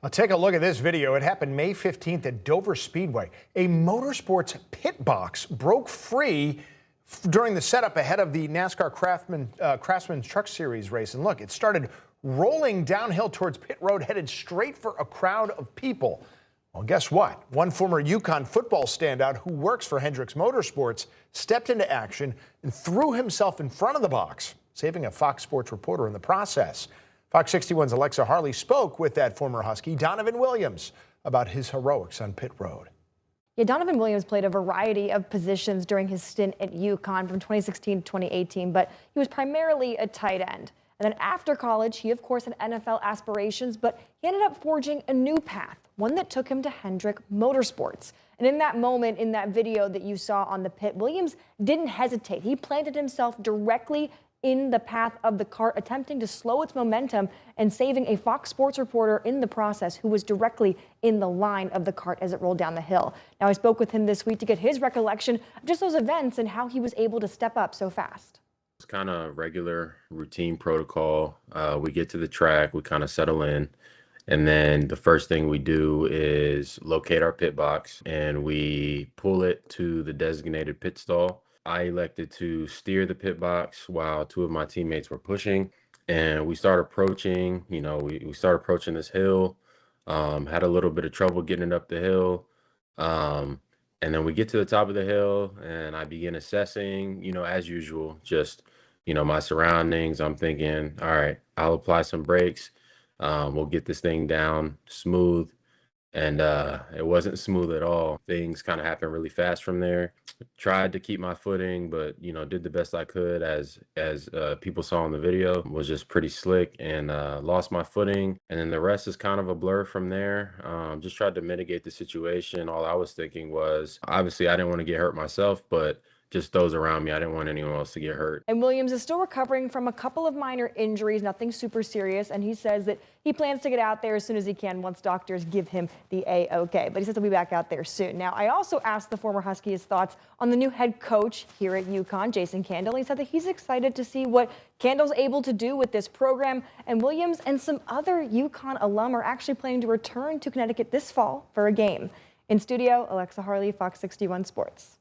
I'll take a look at this video. It happened May 15th at Dover Speedway. A motorsports pit box broke free during the setup ahead of the NASCAR Craftsman Truck Series race. And look, it started rolling downhill towards pit road, headed straight for a crowd of people. Well, guess what? One former UConn football standout who works for Hendrick Motorsports stepped into action and threw himself in front of the box, saving a Fox Sports reporter in the process. Fox 61's Alexa Harley spoke with that former Husky, Donovan Williams, about his heroics on pit road. Yeah, Donovan Williams played a variety of positions during his stint at UConn from 2016 to 2018, but he was primarily a tight end. And then after college, he of course had NFL aspirations, but he ended up forging a new path, one that took him to Hendrick Motorsports. And in that moment, in that video that you saw on the pit, Williams didn't hesitate. He planted himself directly in the path of the cart, attempting to slow its momentum and saving a Fox Sports reporter in the process who was directly in the line of the cart as it rolled down the hill. Now, I spoke with him this week to get his recollection of just those events and how he was able to step up so fast. It's kind of regular routine protocol. We get to the track, we kind of settle in, and then the first thing we do is locate our pit box and we pull it to the designated pit stall. I elected to steer the pit box while two of my teammates were pushing, and we started approaching, we started approaching this hill, had a little bit of trouble getting it up the hill. And then we get to the top of the hill and I begin assessing, as usual, just, my surroundings. I'm thinking, all right, I'll apply some brakes. We'll get this thing down smooth. And it wasn't smooth at all. Things kind of happened really fast from there. Tried to keep my footing, but did the best I could. As people saw in the video, was just pretty slick and lost my footing. And then the rest is kind of a blur from there. Just tried to mitigate the situation. All I was thinking was, obviously, I didn't want to get hurt myself, but just those around me. I didn't want anyone else to get hurt. And Williams is still recovering from a couple of minor injuries, nothing super serious. And he says that he plans to get out there as soon as he can once doctors give him the A-OK. But he says he'll be back out there soon. Now, I also asked the former Husky his thoughts on the new head coach here at UConn, Jason Candle. He said that he's excited to see what Candle's able to do with this program. And Williams and some other UConn alum are actually planning to return to Connecticut this fall for a game. In studio, Alexa Harley, Fox 61 Sports.